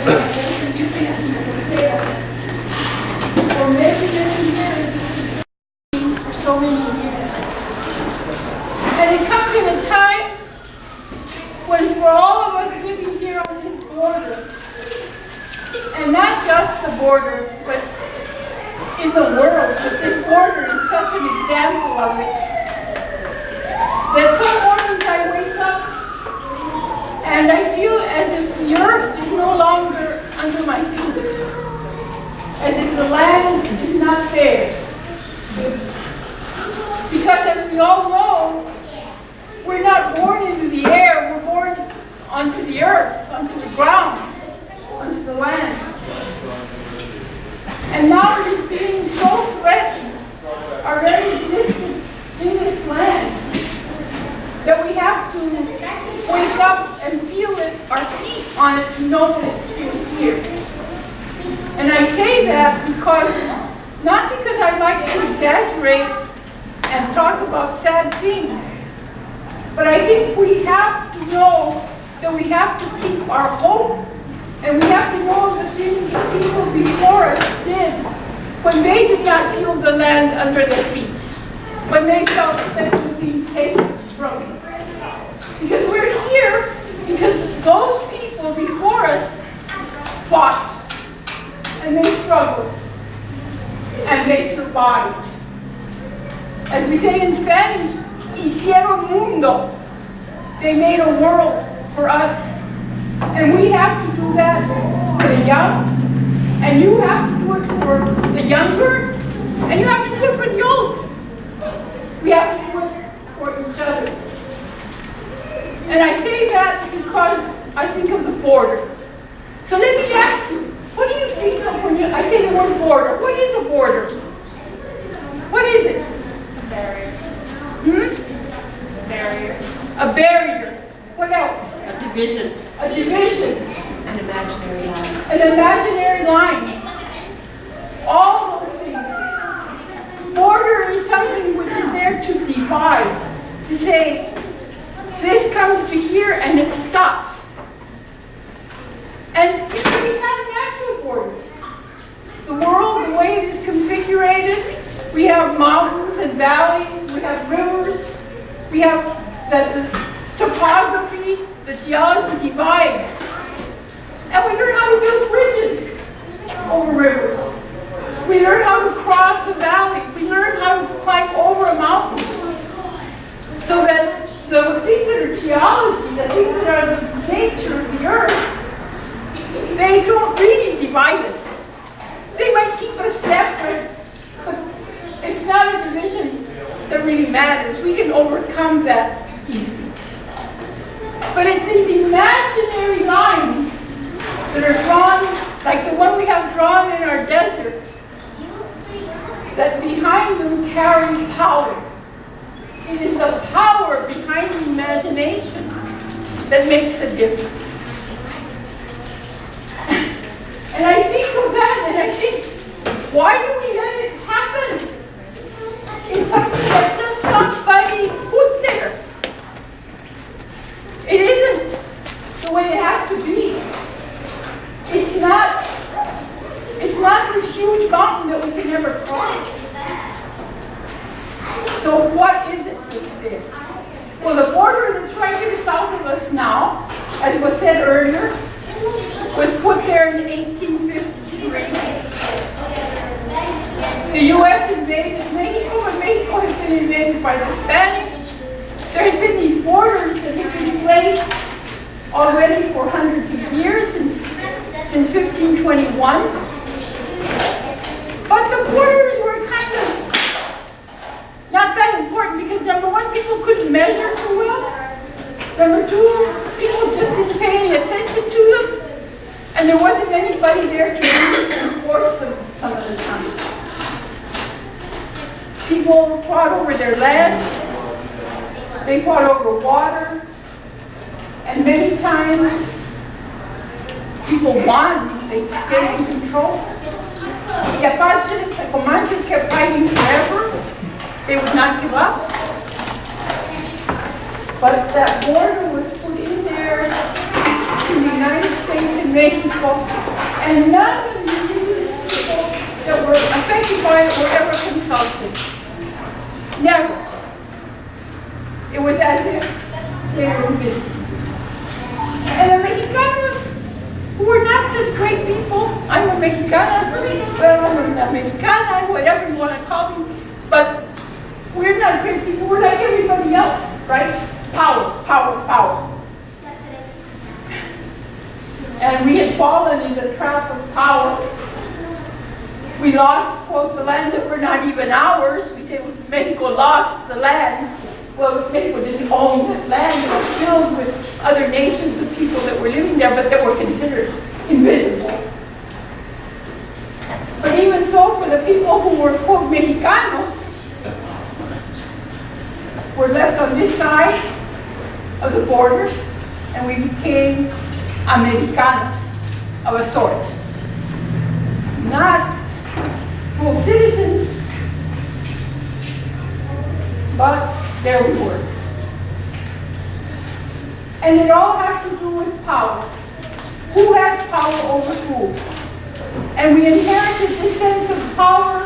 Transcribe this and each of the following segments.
For many, many years, for so many years. And it comes in a time when for all of us living here on this border, and not just the border, but in the world, but this border is such an example of it, that some mornings I wake up and I feel as if the earth is no longer under my feet, as if the land is not there. Because as we all know, we're not born into the air, we're born onto the earth, onto the ground, onto the land. And now it is being so threatened, our very existence in this land, that we have to wake up and feel it, our feet on it, to know that it's still here. And I say that because, not because I like to exaggerate and talk about sad things, but I think we have to know that we have to keep our hope, and we have to know the things the people before us did when they did not feel the land under their feet, when they felt that it was being taken from them. Because we're here because those people before us fought, and they struggled, and they survived. As we say in Spanish, hicieron mundo. They made a world for us. And we have to do that for the young, and you have to do it for the younger, and you have to do it for the old. We have to do it for each other. And I say that because I think of the border. So let me ask you, what do you think of when I say the word border? What is a border? What is it? It's a barrier. A barrier. A barrier. What else? A division. A division. An imaginary line. An imaginary line. All those things. Border is something which is there to divide, to say, this comes to here and it stops. And we have natural borders. The world, the way it is configured, we have mountains and valleys, we have rivers, we have that the topography, the geology divides. And we learn how to build bridges over rivers. We learn how to cross a valley. We learn how to climb over a mountain. So that the things that are geology, the things that are the nature of the earth, they don't really divide us. They might keep us separate, but it's not a division that really matters. We can overcome that easily. But it's these imaginary lines that are drawn, like the one we have drawn in our desert, that behind them carry power. It is the power behind the imagination that makes a difference. And I think of that, and I think, why do we let it happen? It's something that just somebody put there. It isn't the way it has to be. It's not this huge mountain that we can never cross. So what is it that's there? Well, the border that's right here south of us now, as was said earlier, was put there in 1853. The U.S. invaded Mexico, and Mexico had been invaded by the Spanish. There had been these borders that had been placed already for hundreds of years, since 1521. But the borders were kind of not that important because, number one, people couldn't measure too well. Number two, people just didn't pay any attention to them. And there wasn't anybody there to really enforce them some of the time. People fought over their lands. They fought over water. And many times, people won. They stayed in control. The Apaches, the Comanches kept fighting forever. They would not give up. But that border was put in there in the United States and in Mexico, and none of the indigenous people that were affected by it were ever consulted. Never. It was as if they were invisible. And the Mexicanos, who were not such great people, I'm a Mexicana, well, I'm a Mexicana, whatever you want to call me, but we're not great people, we're like everybody else, right? Power, power, power. And we had fallen in the trap of power. We lost, quote, the lands that were not even ours. We say Mexico lost the land. Well, Mexico didn't own that land. It was filled with other nations of people that were living there, but that were considered invisible. But even so, for the people who were, quote, Mexicanos, were left on this side of the border, and we became Americanos of a sort. Not full citizens, but there we were. And it all has to do with power. Who has power over who? And we inherited this sense of power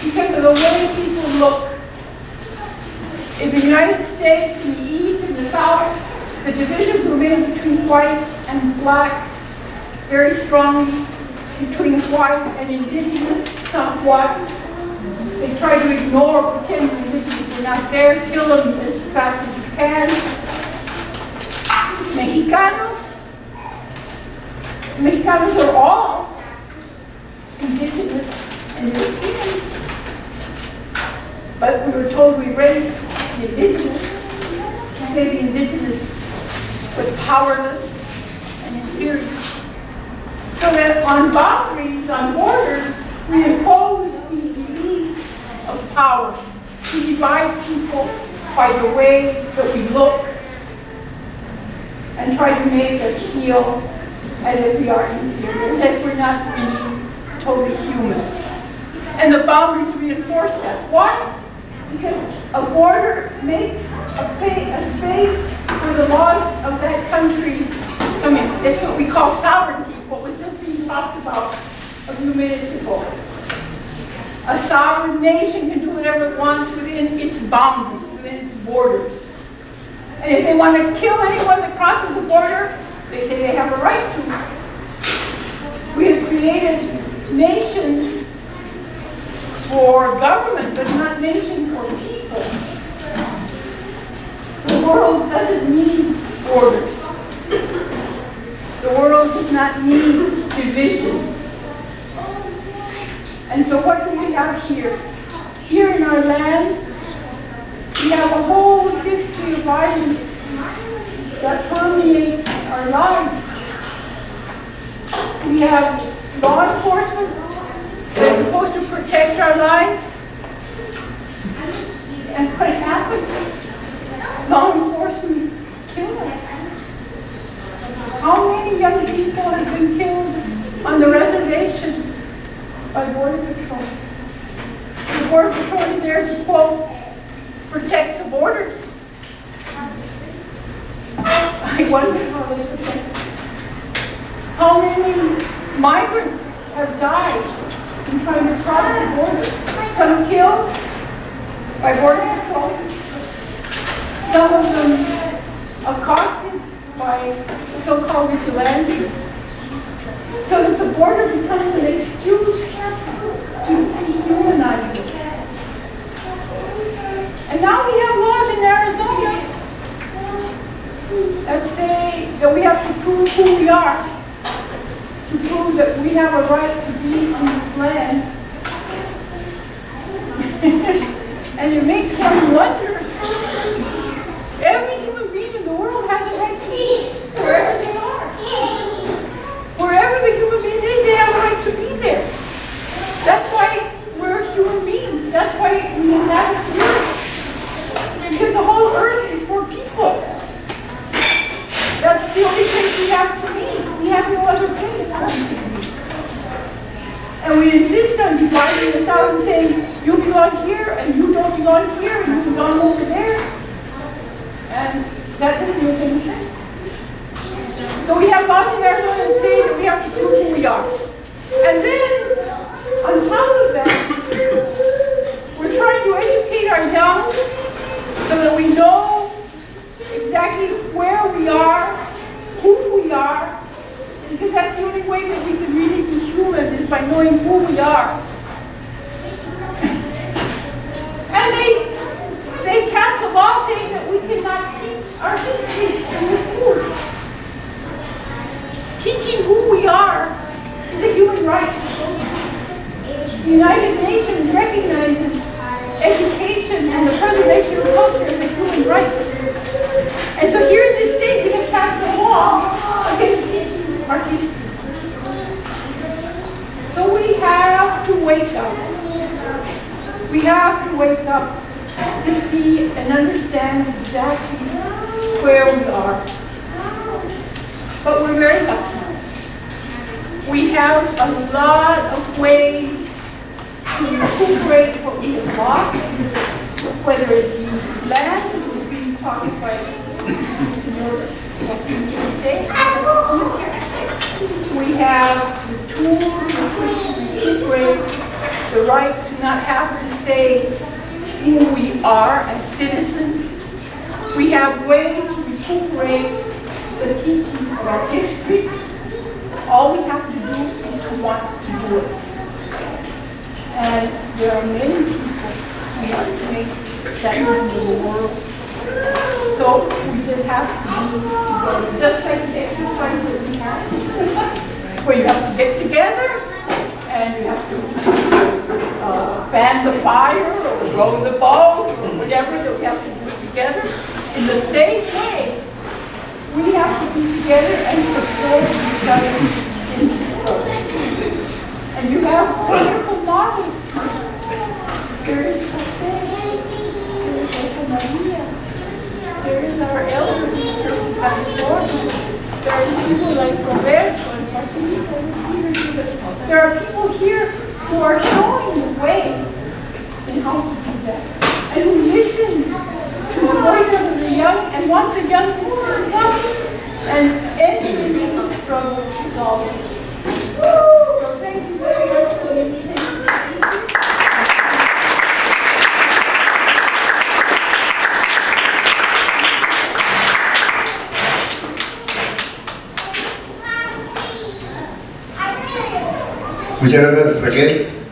because of the way people look. In the United States, in the East, in the South, the divisions were made between white and black, very strongly, between white and indigenous, somewhat. They try to ignore, pretend the indigenous were not there, kill them as fast as you can. Mexicanos are all indigenous and European. But we were told we raised the indigenous, to say the indigenous was powerless and inferior. So that on boundaries, on borders, we impose the beliefs of power. We divide people by the way that we look and try to make us feel as if we are inferior, as if we're not really totally human. And the boundaries reinforce that. Why? Because a border makes a space for the laws of that country to come in. It's what we call sovereignty, what was just being talked about a few minutes ago. A sovereign nation can do whatever it wants within its boundaries, within its borders. And if they want to kill anyone that crosses the border, they say they have a right to. We have created nations for government, but not nations for people. The world doesn't need borders. The world does not need divisions. And so what do we have here? Here in our land, we have a whole history of violence that permeates our lives. We have law enforcement that's supposed to protect our lives. And what happens? Law enforcement kill us. How many young people have been killed on the reservations by Border Patrol? The Border Patrol is there to, quote, protect the borders. I wonder how they protect. How many migrants have died in trying to cross the border? Some killed by Border Patrol. Some of them accosted by so-called vigilantes. So that the border becomes an excuse to dehumanize us. And now we have laws in Arizona that say that we have to prove who we are, to prove that we have a right to be on this land. And it makes one wonder, every human being in the world has a right to be wherever they are. Wherever the human being is, they have a right to be there. That's why we're human beings. That's why we inhabit the earth. Because the whole earth is for people. That's the only place we have to be. We have no other place to be. And we insist on dividing us out and saying, you belong here, and you don't belong here, and you belong over there. And that doesn't make any sense. So we have laws in Arizona that say that we have to prove who we are. And then, on top of that, we're trying to educate our young so that we know exactly where we are, who we are, because that's the only way that we can really be human is by knowing who we are. And they passed a law saying that we cannot teach our history in the schools. Teaching who we are is a human right. The United Nations recognizes education and the preservation of culture as a human right. And so here in this state we have passed a law against teaching our history. So we have to wake up. We have to wake up to see and understand exactly where we are. But we're very lucky. We have a lot of ways to recuperate what we have lost, whether it be land, as was being talked by Senor We have the tools with which to recuperate the right to not have to say who we are as citizens. We have ways to recuperate the teaching of our history. All we have to do is to want to do it. And there are many people who want to make that move in the world. So we just have to do together, just like the exercise that we have, where you have to get together and you have to fan the fire or row the boat or whatever that we have to do together. In the same way, we have to be together and support each other in this struggle. And you have wonderful models. There is Jose, there is Esa Maria, there is our elders here from California, there are people like Roberto and Martin. There are people here who are showing the way in how to do that. And who listen to the voices of the young and want the young to speak up and end this struggle is always. So thank you very much for the invitation. Muchas gracias, Raquel.